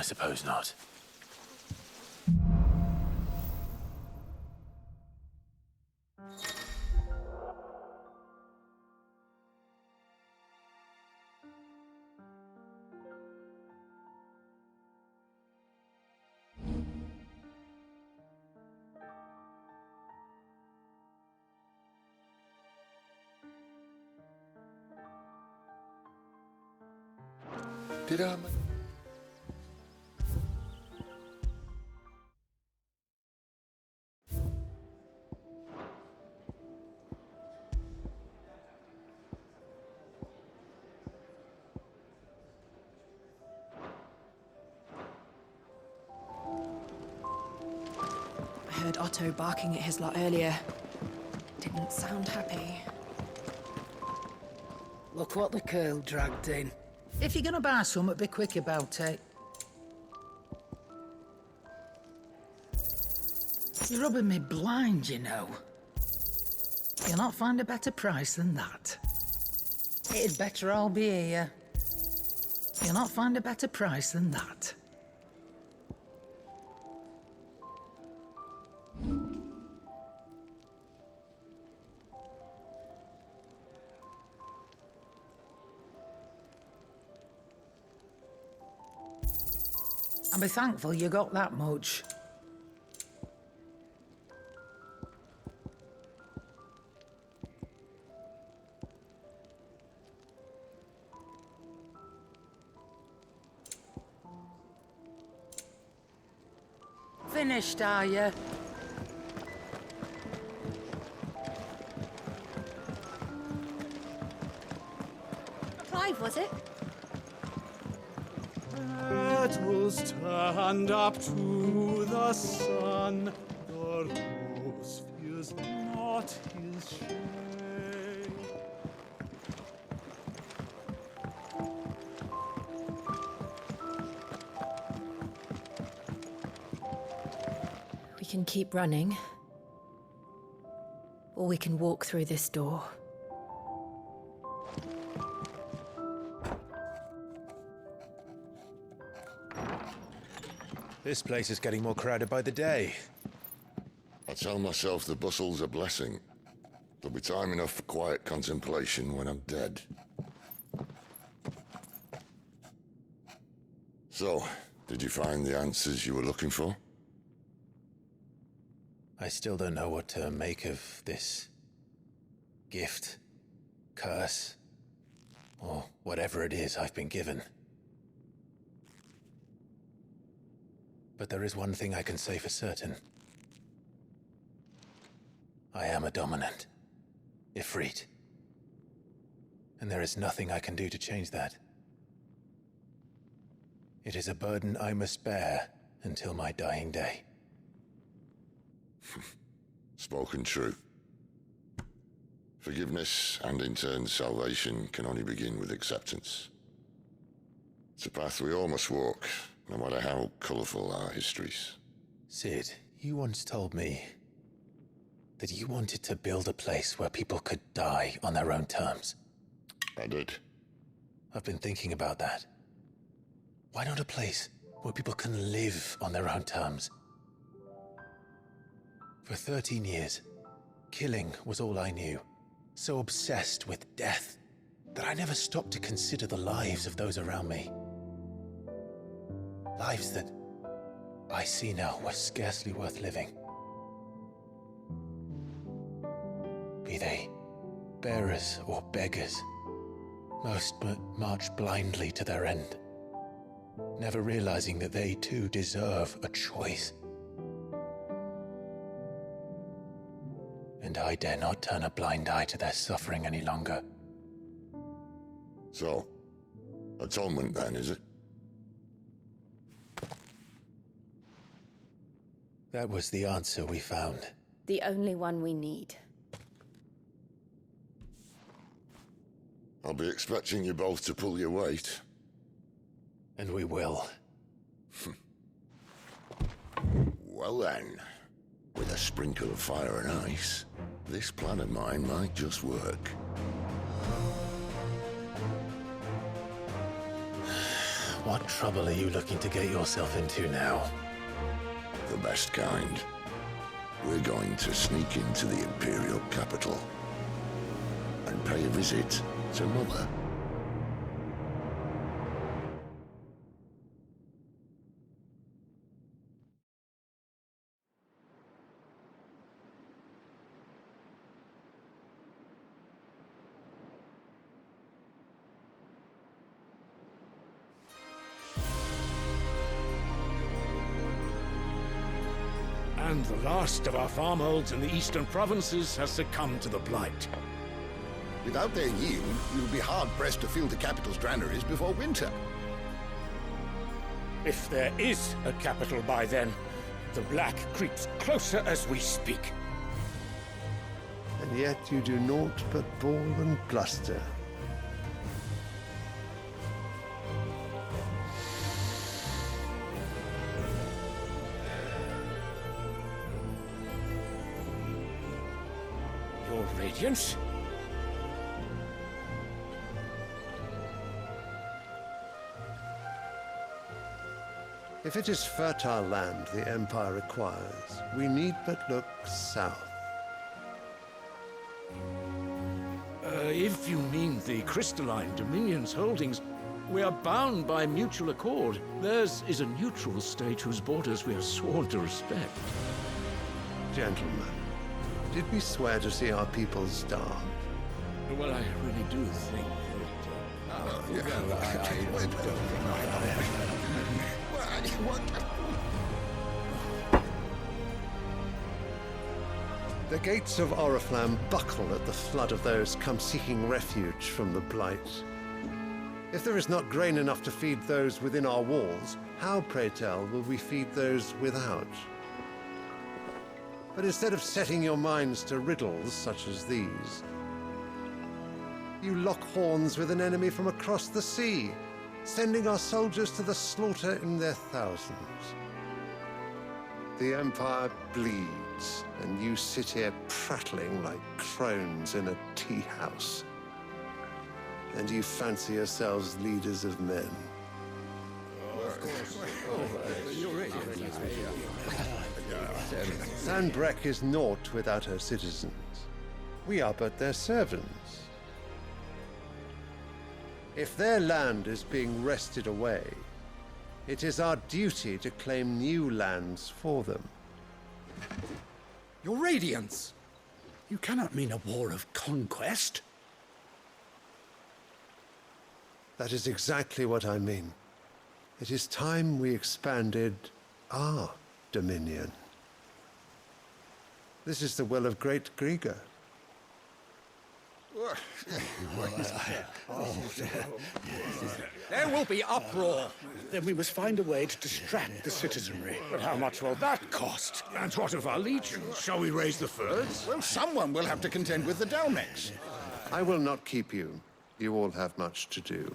I suppose not. Did I... I heard Otto barking at his lot earlier. Didn't sound happy. Look what the curl dragged in. If you're gonna buy something, be quick about it. You're rubbing me blind, you know. You'll not find a better price than that. It'd better all be here. You'll not find a better price than that. And be thankful you got that much. Finished, are you? Clive, was it? That will stand up to the sun. The rose fears not his shade. We can keep running. Or we can walk through this door. This place is getting more crowded by the day. I tell myself the bustle's a blessing. There'll be time enough for quiet contemplation when I'm dead. So, did you find the answers you were looking for? I still don't know what to make of this gift, curse, or whatever it is I've been given. But there is one thing I can say for certain. I am a dominant, Ifrit. And there is nothing I can do to change that. It is a burden I must bear until my dying day. Spoken true. Forgiveness and in turn salvation can only begin with acceptance. It's a path we all must walk, no matter how colourful our histories. Sid, you once told me that you wanted to build a place where people could die on their own terms. I did. I've been thinking about that. Why not a place where people can live on their own terms? For 13 years, killing was all I knew. So obsessed with death that I never stopped to consider the lives of those around me. Lives that I see now were scarcely worth living. Be they bearers or beggars, most march blindly to their end, never realizing that they too deserve a choice. And I dare not turn a blind eye to their suffering any longer. So, atonement then, is it? That was the answer we found. The only one we need. I'll be expecting you both to pull your weight. And we will. Well then, with a sprinkle of fire and ice, this plan of mine might just work. What trouble are you looking to get yourself into now? The best kind. We're going to sneak into the Imperial capital and pay a visit to Mother. And the last of our farmholds in the eastern provinces has succumbed to the Blight. Without their yield, we will be hard-pressed to fill the capital's granaries before winter. If there is a capital by then, the Black creeps closer as we speak. And yet you do naught but bawl and bluster. Your Radiance? If it is fertile land the Empire requires, we need but look south. If you mean the crystalline Dominion's holdings, we are bound by mutual accord. Theirs is a neutral state whose borders we are sworn to respect. Gentlemen, did we swear to see our people starve? Well, I really do think The gates of Oriflamme buckle at the flood of those come seeking refuge from the Blight. If there is not grain enough to feed those within our walls, how, pray tell, will we feed those without? But instead of setting your minds to riddles such as these, you lock horns with an enemy from across the sea, sending our soldiers to the slaughter in their thousands. The Empire bleeds, and you sit here prattling like crones in a tea house. And you fancy yourselves leaders of men. Sandbreck is naught without her citizens. We are but their servants. If their land is being wrested away, it is our duty to claim new lands for them. Your Radiance! You cannot mean a war of conquest. That is exactly what I mean. It is time we expanded our dominion. This is the will of great Grieger. There will be uproar. Then we must find a way to distract the citizenry. But how much will that cost? And what of our legions? Shall we raise the furs? Well, someone will have to contend with the Dalmex. I will not keep you. You all have much to do.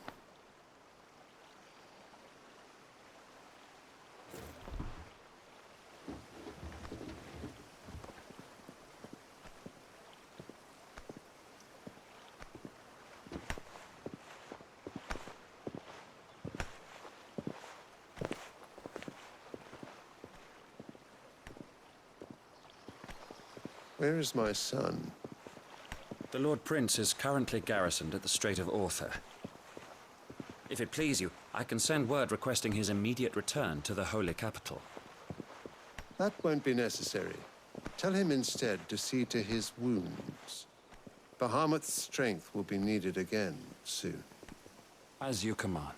Where is my son? The Lord Prince is currently garrisoned at the Strait of Author. If it please you, I can send word requesting his immediate return to the Holy Capital. That won't be necessary. Tell him instead to see to his wounds. Bahamut's strength will be needed again soon. As you command.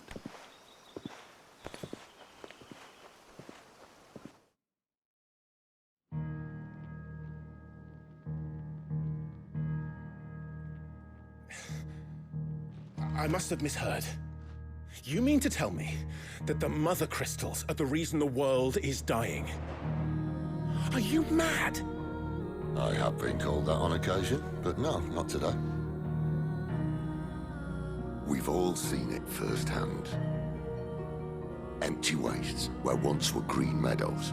I must have misheard. You mean to tell me that the Mother Crystals are the reason the world is dying? Are you mad? I have been called that on occasion, but no, not today. We've all seen it firsthand. Empty wastes where once were green meadows.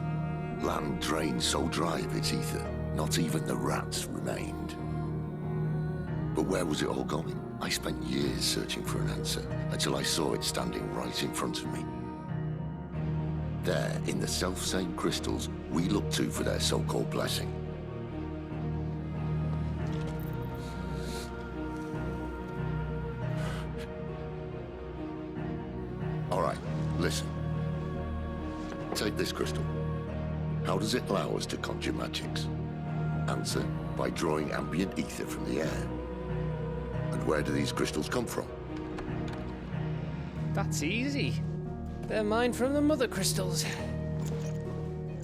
Land drained so dry of its ether, not even the rats remained. But where was it all going? I spent years searching for an answer until I saw it standing right in front of me. There, in the self-same crystals we look to for their so-called blessing. All right, listen. Take this crystal. How does it allow us to conjure magics? Answer, by drawing ambient ether from the air. And where do these crystals come from? That's easy. They're mined from the mother crystals.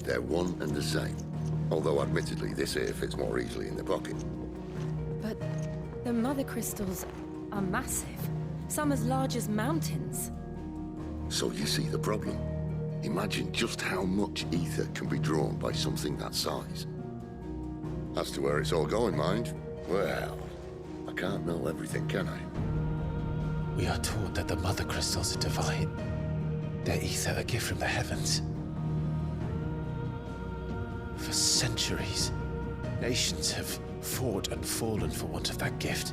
They're one and the same. Although admittedly this here fits more easily in the pocket. But the mother crystals are massive. Some as large as mountains. So you see the problem. Imagine just how much ether can be drawn by something that size. As to where it's all going, mind, well, I can't know everything, can I? We are taught that the mother crystals are divine. Their ether a gift from the heavens. For centuries, nations have fought and fallen for want of that gift.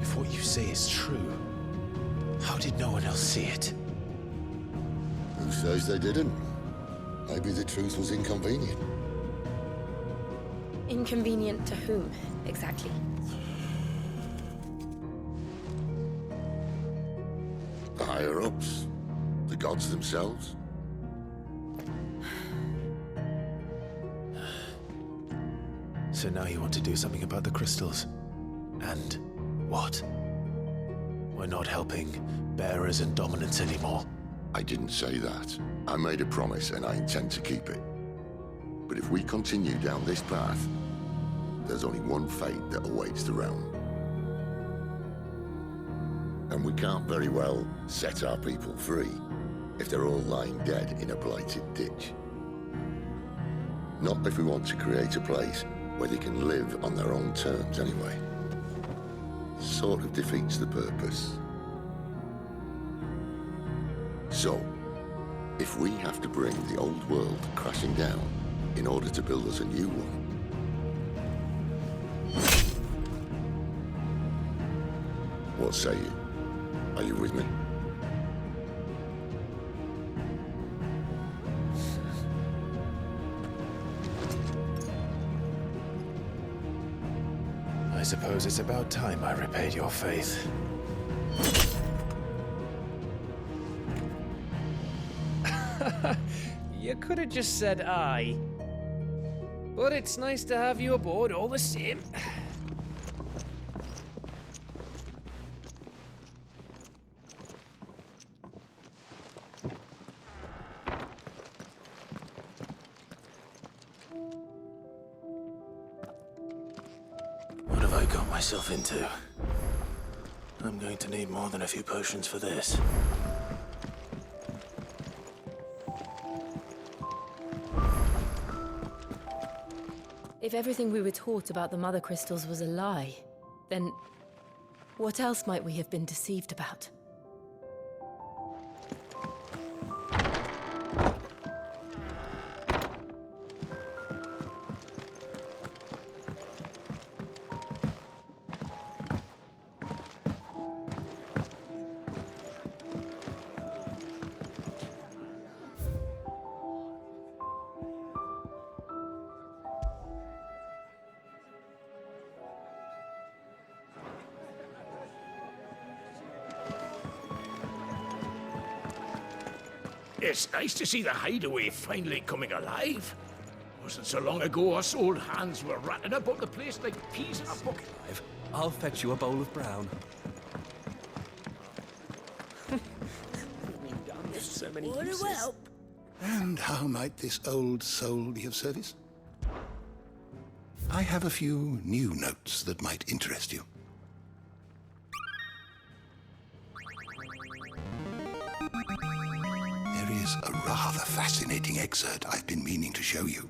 If what you say is true, how did no one else see it? Who says they didn't? Maybe the truth was inconvenient. Inconvenient to whom, exactly? The higher-ups? The gods themselves? So now you want to do something about the crystals. And what? We're not helping bearers and dominants anymore. I didn't say that. I made a promise and I intend to keep it. But if we continue down this path, there's only one fate that awaits the realm. And we can't very well set our people free if they're all lying dead in a blighted ditch. Not if we want to create a place where they can live on their own terms anyway. Sort of defeats the purpose. So, if we have to bring the old world crashing down in order to build us a new one, what say you? Are you with me? I suppose it's about time I repaid your faith. You could have just said aye. But it's nice to have you aboard all the same. What have I got myself into? I'm going to need more than a few potions for this. If everything we were taught about the mother crystals was a lie, then what else might we have been deceived about? It's nice to see the hideaway finally coming alive. Wasn't so long ago us old hands were ratting about the place like peas in a bucket. I'll fetch you a bowl of brown. And how might this old soul be of service? I have a few new notes that might interest you. There is a rather fascinating excerpt I've been meaning to show you.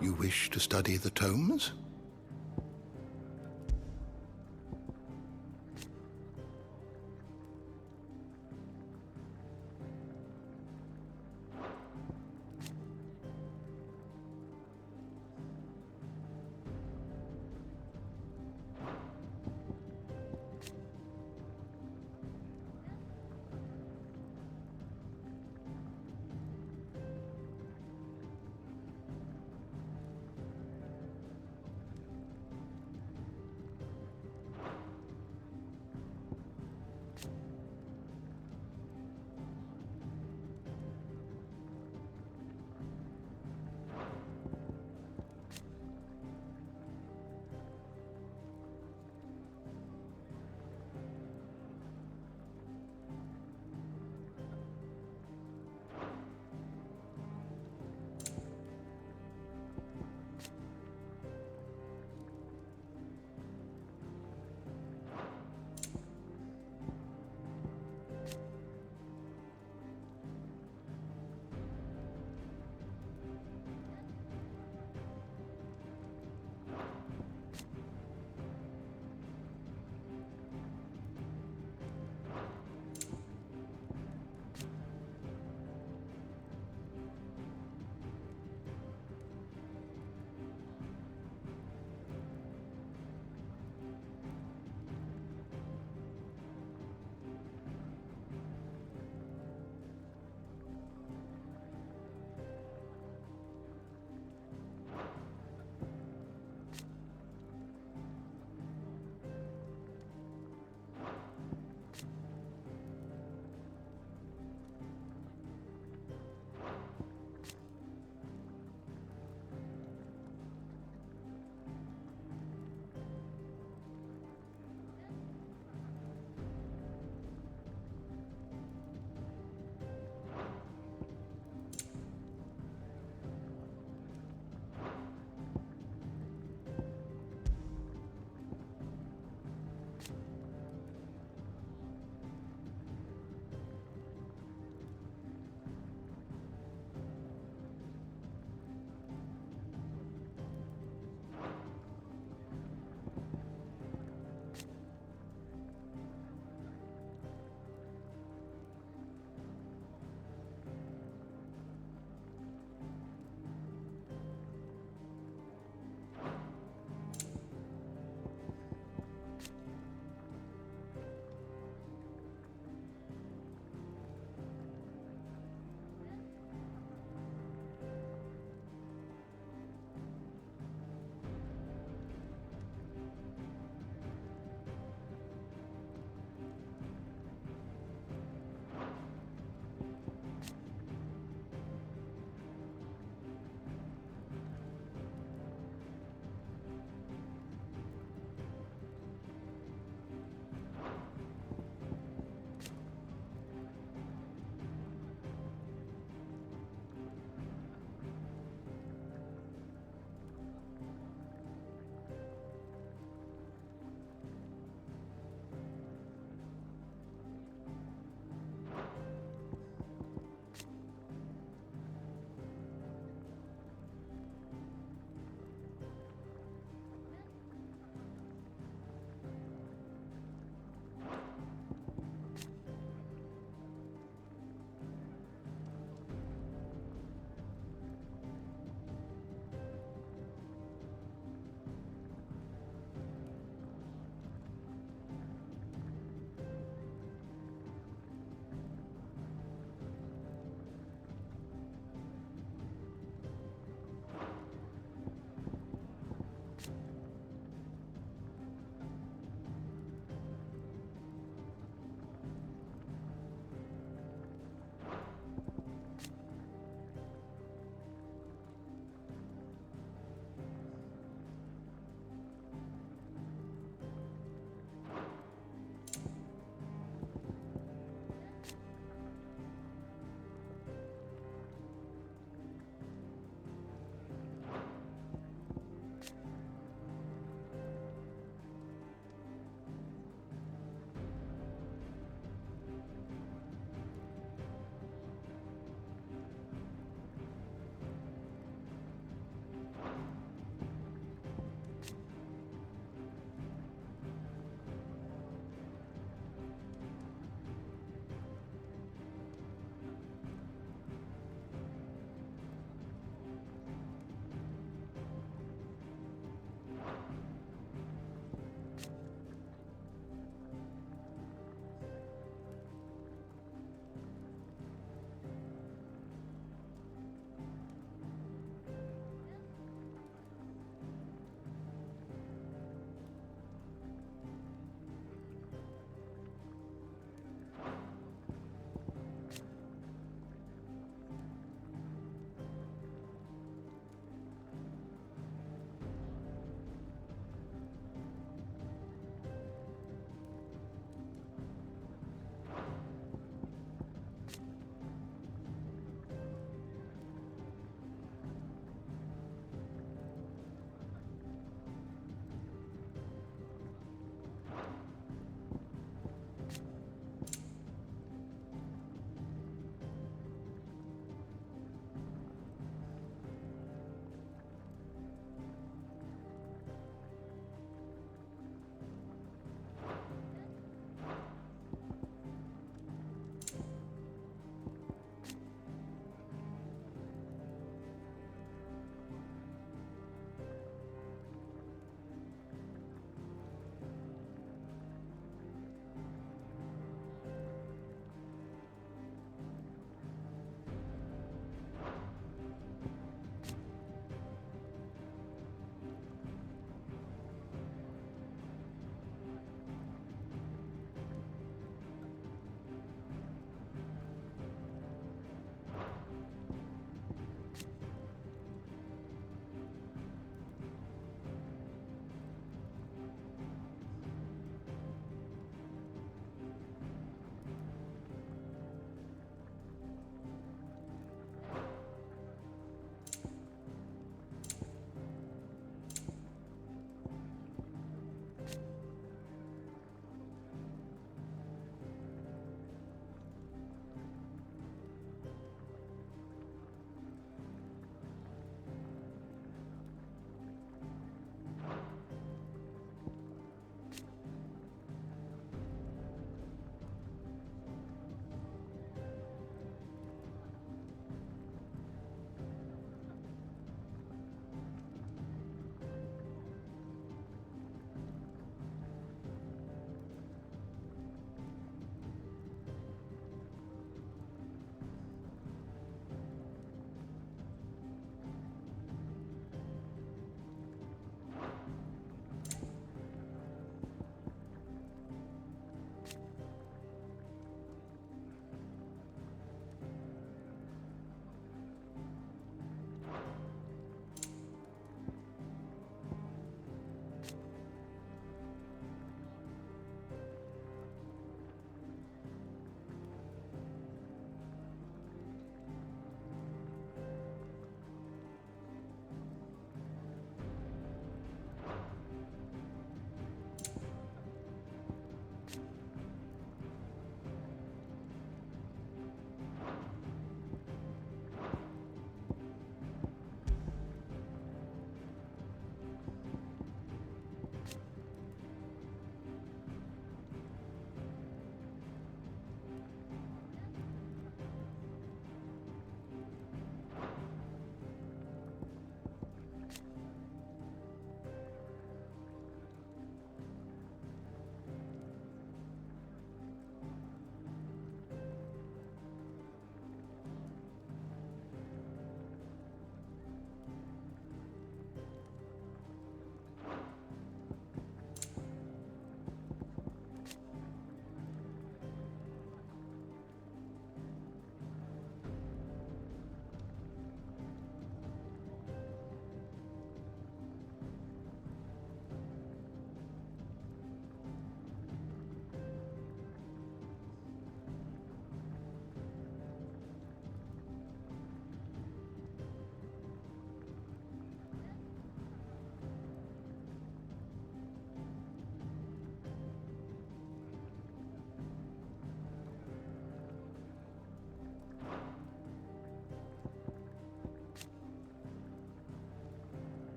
You wish to study the tomes?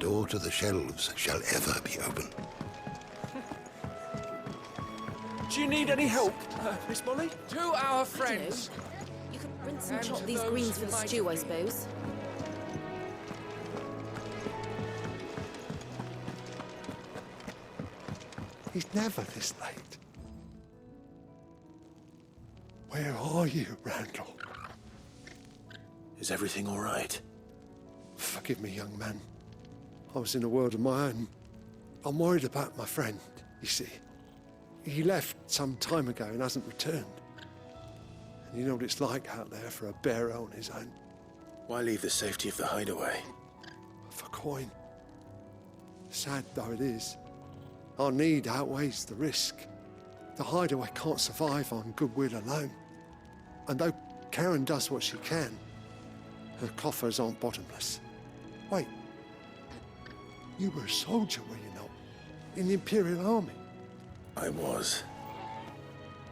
door to the shelves shall ever be open. Do you need any help, Miss Molly? To our friends. You could rinse and And chop to these those greens for who the might stew, I be- suppose. He's never this late. Where are you, Randall? Is everything all right? Forgive me, young man. I was in a world of my own. I'm worried about my friend, you see. He left some time ago and hasn't returned. And you know what it's like out there for a bearer on his own. Why leave the safety of the hideaway? For coin. Sad though it is, our need outweighs the risk. The hideaway can't survive on goodwill alone. And though Karen does what she can, her coffers aren't bottomless. Wait, you were a soldier, were you not? In the Imperial Army? I was.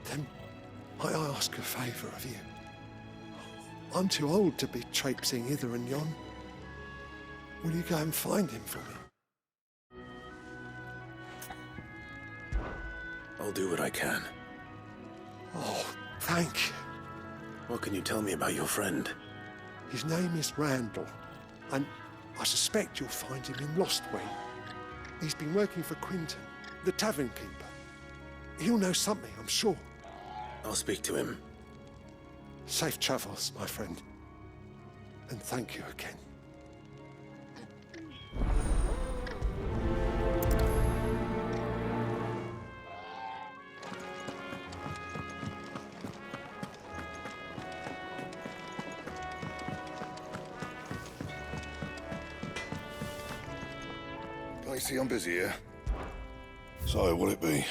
Then might I ask a favour of you? I'm too old to be traipsing hither and yon. Will you go and find him for me? I'll do what I can. Oh, thank you. What can you tell me about your friend? His name is Randall, and I suspect you'll find him in Lostwing. He's been working for Quinton, the tavern keeper. He'll know something, I'm sure. I'll speak to him. Safe travels, my friend. And thank you again. Don't you see I'm busy here? So, will it be?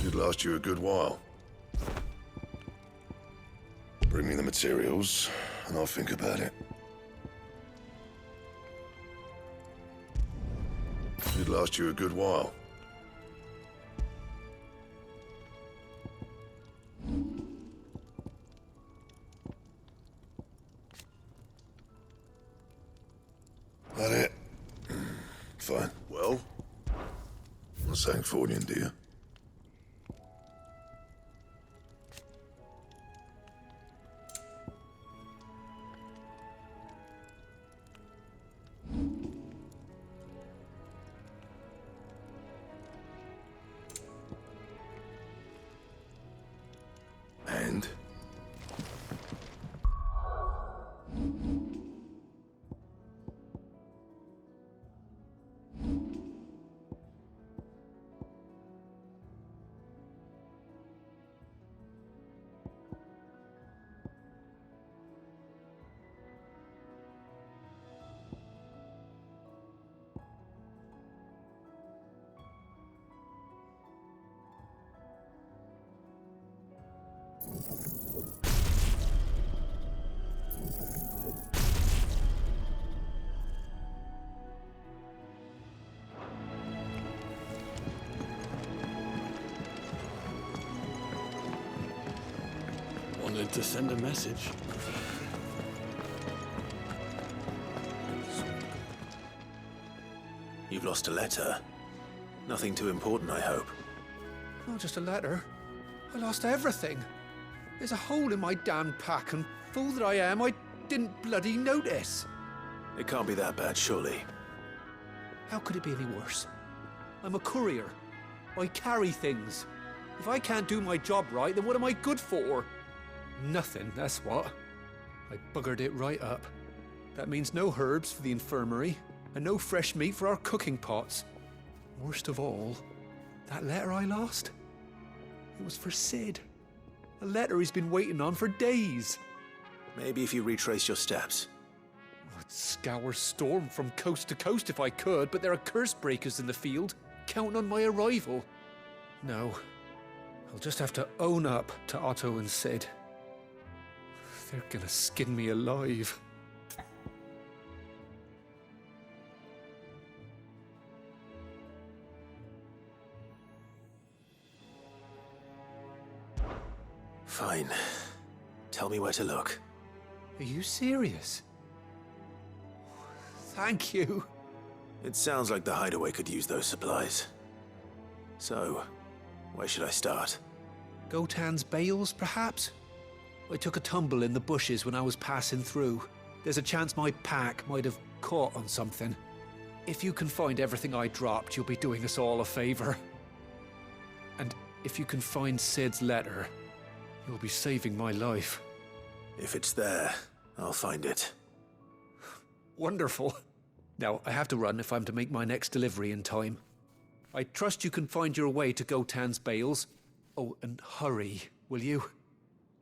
Should last you a good while. Bring me the materials, and I'll think about it. Should last you a good while. That it? Fine. Well, I'm saying Fordian, dear. And? Wanted to send a message. You've lost a letter. Nothing too important, I hope. Not just a letter. I lost everything. There's a hole in my damn pack, and fool that I am, I didn't bloody notice. It can't be that bad, surely. How could it be any worse? I'm a courier. I carry things. If I can't do my job right, then what am I good for? Nothing, that's what. I buggered it right up. That means no herbs for the infirmary, and no fresh meat for our cooking pots. Worst of all, that letter I lost, it was for Sid. A letter he's been waiting on for days. Maybe if you retrace your steps. I'd scour Storm from coast to coast if I could, but there are curse breakers in the field, counting on my arrival. No, I'll just have to own up to Otto and Cid. They're gonna skin me alive. Fine. Tell me where to look. Are you serious? Thank you. It sounds like the hideaway could use those supplies. So, where should I start? Gotan's bales, perhaps? I took a tumble in the bushes when I was passing through. There's a chance my pack might have caught on something. If you can find everything I dropped, you'll be doing us all a favor. And if you can find Cid's letter, you'll be saving my life. If it's there, I'll find it. Wonderful. Now, I have to run if I'm to make my next delivery in time. I trust you can find your way to Gotan's bales. Oh, and hurry, will you?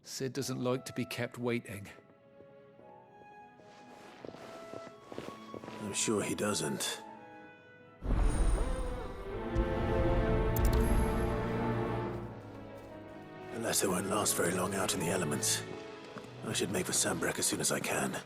Cid doesn't like to be kept waiting. I'm sure he doesn't. The letter won't last very long out in the elements. I should make for Sambrek as soon as I can.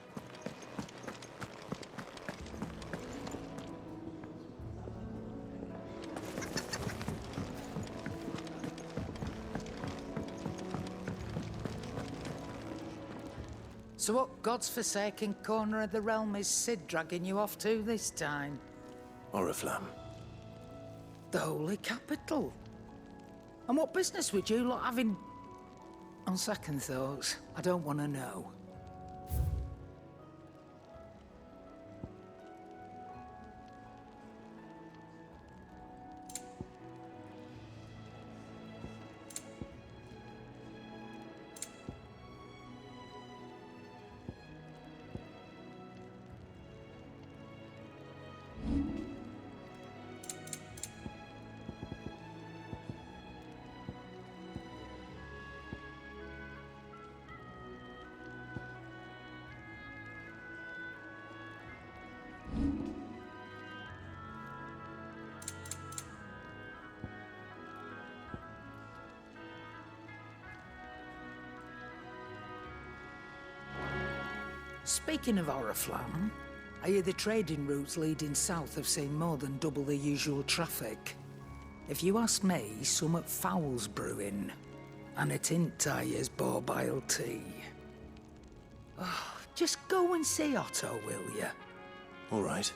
So what God's forsaken corner of the realm is Cid dragging you off to this time? Oriflamme. The Holy Capital. And what business would you lot have in... On second thoughts, I don't want to know. Speaking of Oriflamme, I hear the trading routes leading south have seen more than double the usual traffic. If you ask me, somewhat foul's brewing, and it ain't Tyre's borbile tea. Oh, just go and see Otto, will you? All right.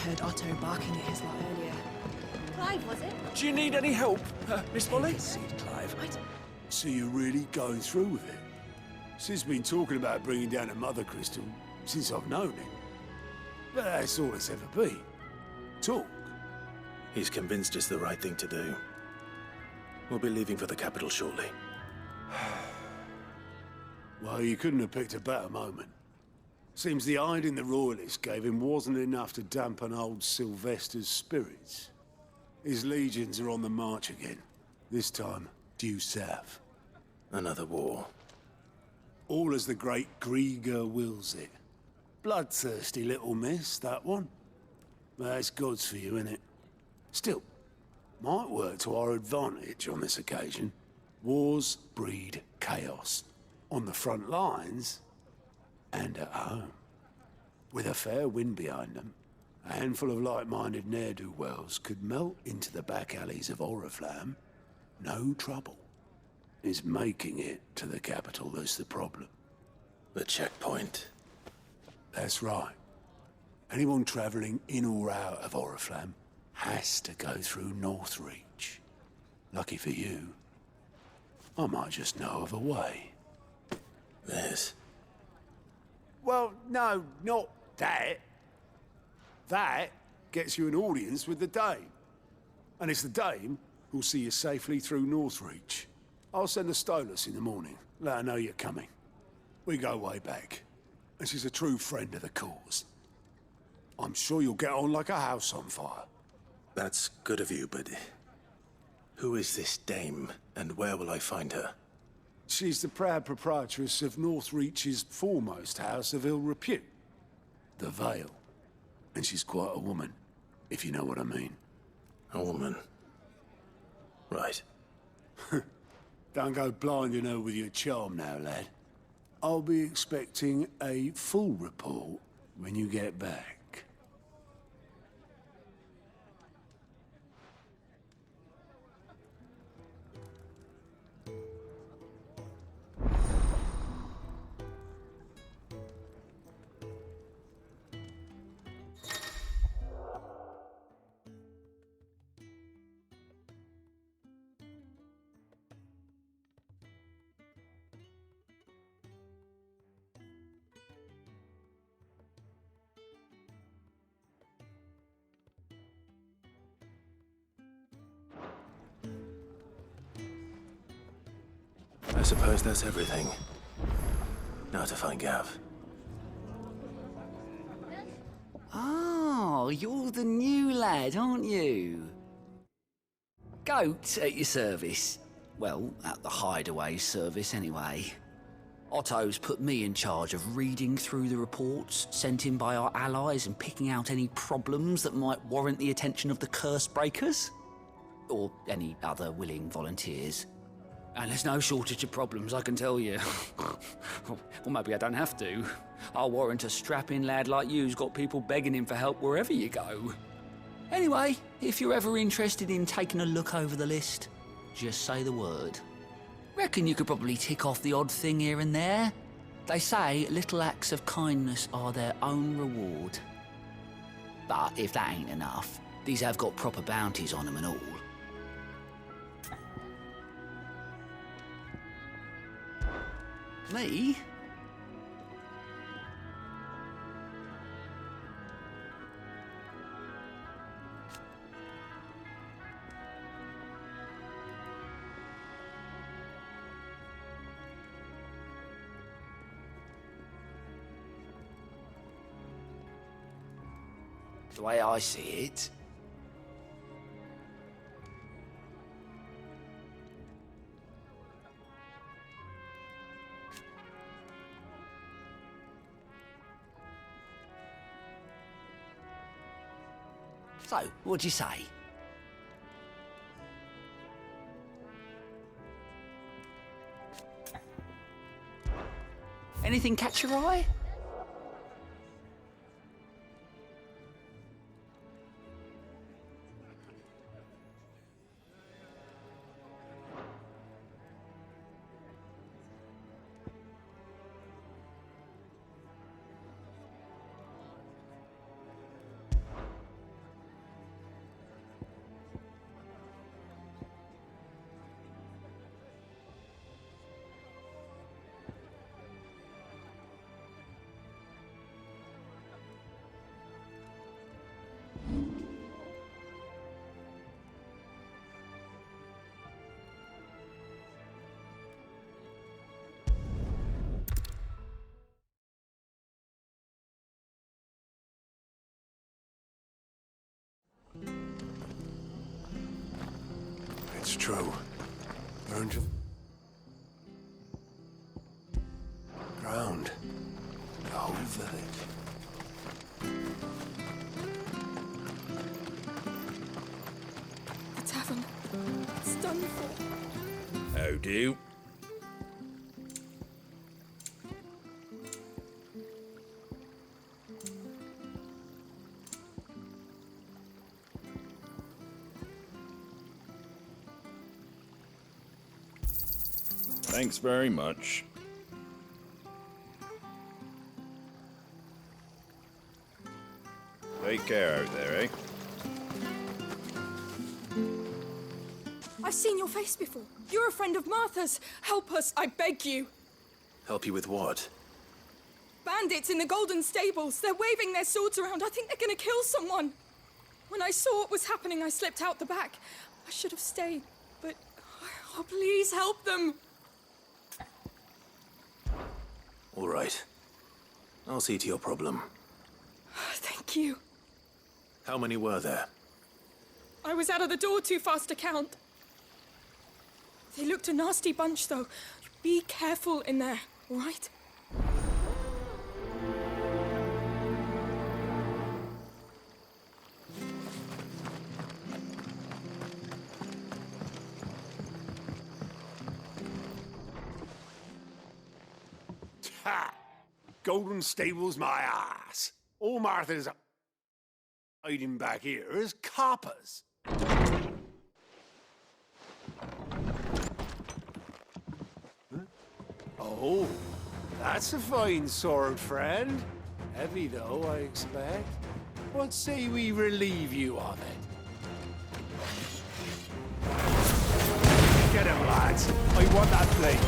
heard Otto barking at his lot earlier. Clive, was it? Do you need any help, Miss Molly? Clive. So you're really going through with it? Sid's been talking about bringing down a mother crystal since I've known him. But that's all it's ever been. Talk. He's convinced it's the right thing to do. We'll be leaving for the capital shortly. Well, you couldn't have picked a better moment. Seems the hiding the Royalists gave him wasn't enough to dampen old Sylvester's spirits. His legions are on the march again. This time, due south. Another war. All as the great Grieger wills it. Bloodthirsty little miss, that one. But that's God's for you, innit? Still, might work to our advantage on this occasion. Wars breed chaos. On the front lines, and at home. With a fair wind behind them, a handful of like-minded ne'er-do-wells could melt into the back alleys of Oriflamme. No trouble. It's making it to the capital that's the problem. The checkpoint. That's right. Anyone travelling in or out of Oriflamme has to go through Northreach. Lucky for you, I might just know of a way. This? Well, no, not that. That gets you an audience with the Dame. And it's the Dame who'll see you safely through Northreach. I'll send the Stolas in the morning. Let her know you're coming. We go way back. And she's a true friend of the cause. I'm sure you'll get on like a house on fire. That's good of you, but... who is this Dame, and where will I find her? She's the proud proprietress of Northreach's foremost house of ill repute, the Vale. And she's quite a woman, if you know what I mean. A woman? Right. Don't go blinding her with your charm now, lad. I'll be expecting a full report when you get back. I suppose that's everything. Now to find Gav. Oh, you're the new lad, aren't you? Goat at your service. Well, at the hideaway service, anyway. Otto's put me in charge of reading through the reports sent in by our allies and picking out any problems that might warrant the attention of the curse breakers. Or any other willing volunteers. And there's no shortage of problems, I can tell you. Well, maybe I don't have to. I'll warrant a strapping lad like you's got people begging him for help wherever you go. Anyway, if you're ever interested in taking a look over the list, just say the word. Reckon you could probably tick off the odd thing here and there. They say little acts of kindness are their own reward. But if that ain't enough, these have got proper bounties on them and all. Me? The way I see it, so, what'd you say? Anything catch your eye? It's true. Weren't you? Drowned. The whole village. The tavern. It's done for. How do? Thanks very much. Take care out there, eh? I've seen your face before. You're a friend of Martha's. Help us, I beg you. Help you with what? Bandits in the Golden Stables. They're waving their swords around. I think they're gonna kill someone. When I saw what was happening, I slipped out the back. I should have stayed, but... Oh, please help them. All right. I'll see to your problem. Thank you. How many were there? I was out of the door too fast to count. They looked a nasty bunch, though. Be careful in there, all right? Ha! Golden Stables, my ass. All Martha's hiding back here is coppers. Huh? Oh, that's a fine sword, friend. Heavy, though, I expect. What say we relieve you of it? Get him, lads. I want that blade.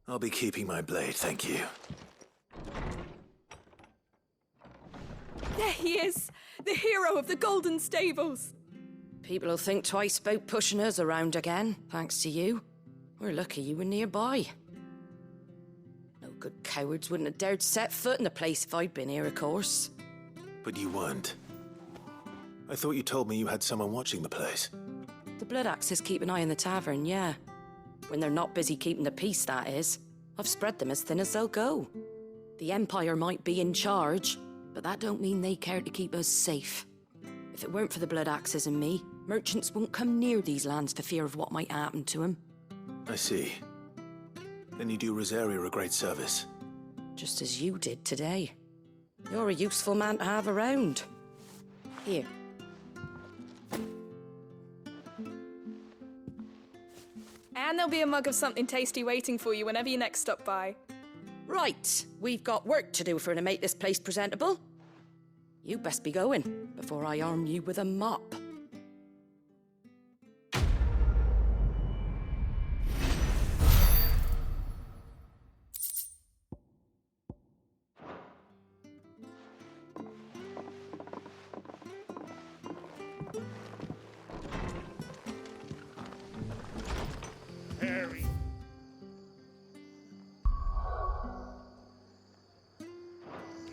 I'll be keeping my blade, thank you. There he is, the hero of the Golden Stables. People will think twice about pushing us around again, thanks to you. We're lucky you were nearby. No good cowards wouldn't have dared set foot in the place if I'd been here, of course. But you weren't. I thought you told me you had someone watching the place. The Blood Axes keep an eye on the tavern, yeah. When they're not busy keeping the peace, that is. I've spread them as thin as they'll go. The Empire might be in charge, but that don't mean they care to keep us safe. If it weren't for the Blood Axes and me, merchants wouldn't come near these lands for fear of what might happen to them. I see. Then you do Rosaria a great service. Just as you did today. You're a useful man to have around. Here. And there'll be a mug of something tasty waiting for you whenever you next stop by. Right, we've got work to do to make this place presentable. You best be going, before I arm you with a mop. Harry.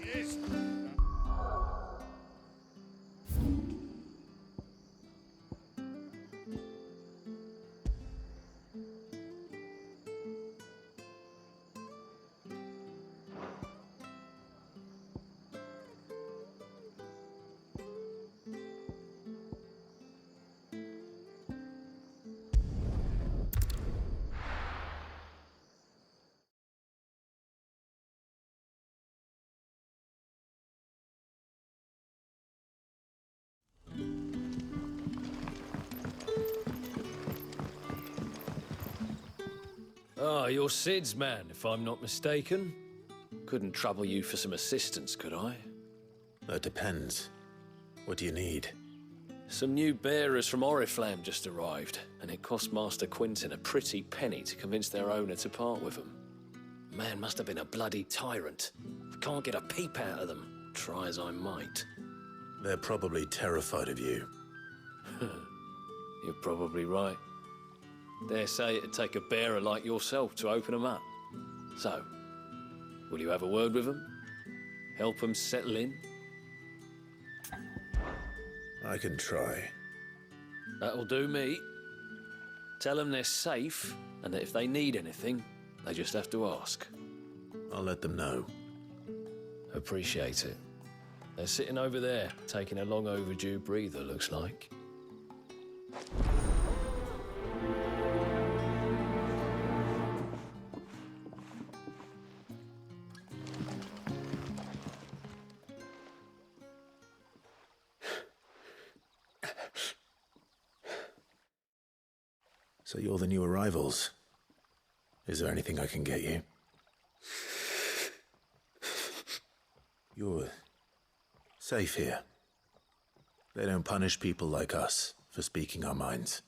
Yes. Ah, you're Sid's man, if I'm not mistaken. Couldn't trouble you for some assistance, could I? That depends. What do you need? Some new bearers from Oriflamme just arrived, and it cost Master Quinton a pretty penny to convince their owner to part with them. Man must have been a bloody tyrant. I can't get a peep out of them, try as I might. They're probably terrified of you. You're probably right. Dare say it'd take a bearer like yourself to open them up. So, will you have a word with them? Help them settle in? I can try. That'll do me. Tell them they're safe, and that if they need anything, they just have to ask. I'll let them know. Appreciate it. They're sitting over there, taking a long overdue breather, looks like. So you're the new arrivals. Is there anything I can get you? You're safe here. They don't punish people like us for speaking our minds.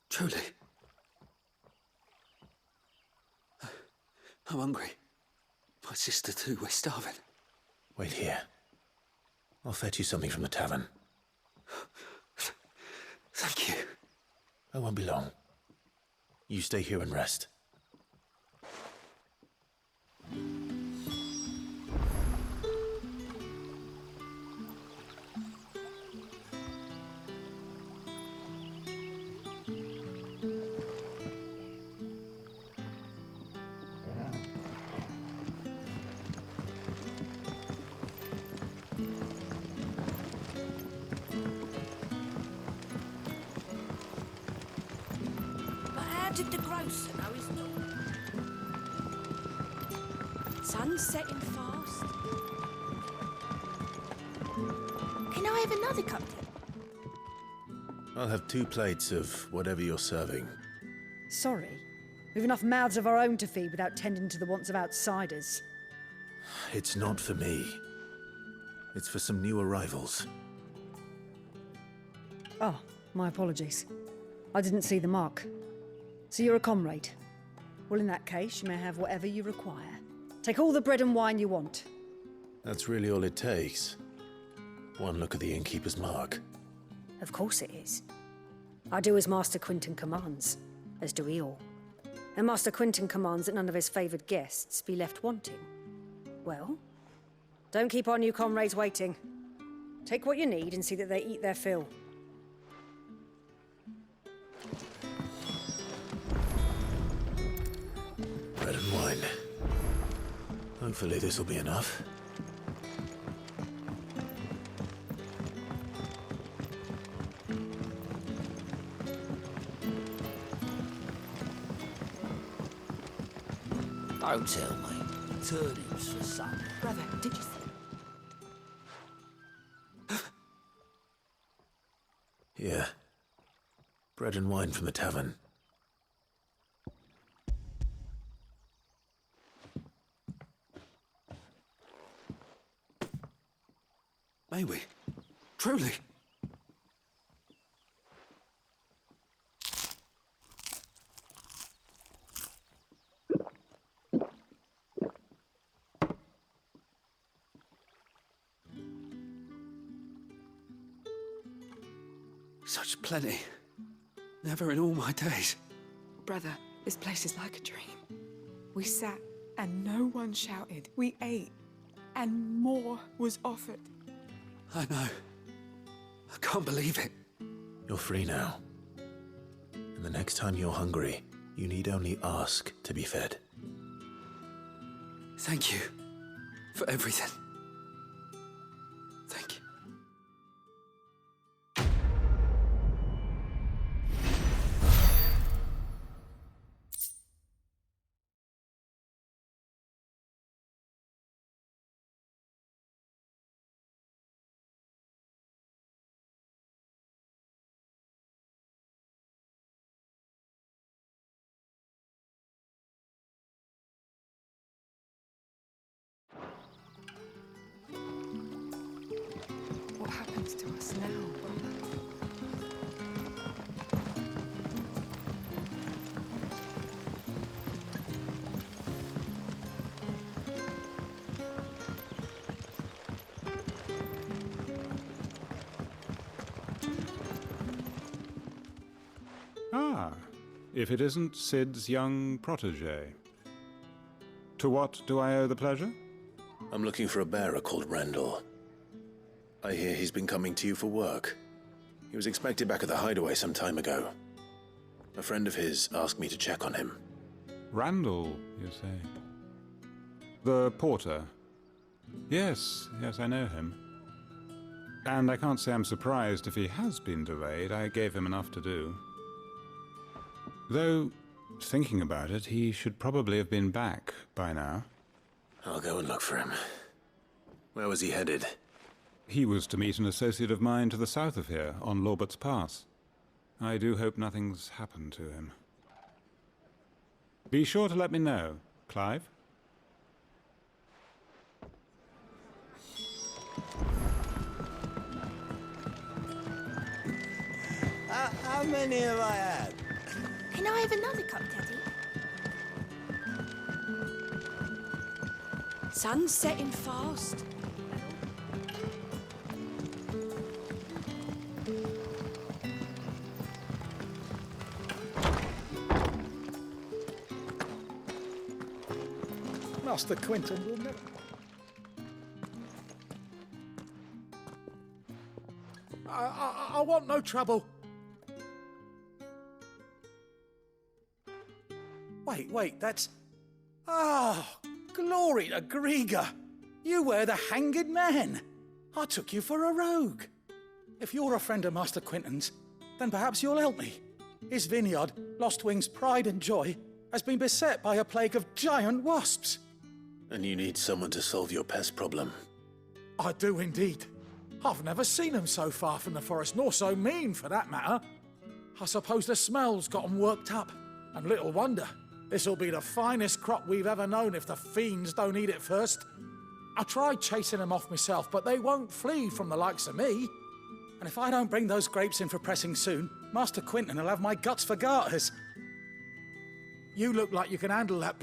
Truly. I'm hungry. My sister too, we're starving. Wait here. I'll fetch you something from the tavern. Thank you. I won't be long. You stay here and rest. Did the grocer know his daughter? Sun's setting fast. Can I have another cup, tea? I'll have 2 plates of whatever you're serving. Sorry. We've enough mouths of our own to feed without tending to the wants of outsiders. It's not for me. It's for some new arrivals. Oh, my apologies. I didn't see the mark. So you're a comrade? Well, in that case, you may have whatever you require. Take all the bread and wine you want. That's really all it takes. One look at the innkeeper's mark. Of course it is. I do as Master Quinton commands, as do we all. And Master Quinton commands that none of his favoured guests be left wanting. Well, don't keep our new comrades waiting. Take what you need and see that they eat their fill. Bread and wine. Hopefully this will be enough. Don't tell me. Turnips for supper. Brother, did you see? Yeah. Bread and wine from the tavern. May we? Truly? Such plenty. Never in all my days. Brother, this place is like a dream. We sat and no one shouted. We ate and more was offered. I know. I can't believe it. You're free now. And the next time you're hungry, you need only ask to be fed. Thank you for everything. Thank you. What happens to us now, brother? if it isn't Sid's young protege. To what do I owe the pleasure? I'm looking for a bearer called Randall. I hear he's been coming to you for work. He was expected back at the hideaway some time ago. A friend of his asked me to check on him. Randall, you say? The porter? Yes, I know him. And I can't say I'm surprised if he has been delayed. I gave him enough to do. Though, thinking about it, he should probably have been back by now. I'll go and look for him. Where was he headed? He was to meet an associate of mine to the south of here, on Lorbert's Pass. I do hope nothing's happened to him. Be sure to let me know, Clive. How many have I had? Can I have another cup, Daddy? Sun's setting fast. Master Quinton will never... I want no trouble. Wait, that's... Oh, glory to Grieger. You were the hanged man. I took you for a rogue. If you're a friend of Master Quinton's, then perhaps you'll help me. His vineyard, Lostwing's pride and joy, has been beset by a plague of giant wasps. And you need someone to solve your pest problem. I do indeed. I've never seen them so far from the forest, nor so mean, for that matter. I suppose the smell's got them worked up, and little wonder. This'll be the finest crop we've ever known if the fiends don't eat it first. I tried chasing them off myself, but they won't flee from the likes of me. And if I don't bring those grapes in for pressing soon, Master Quinton will have my guts for garters. You look like you can handle that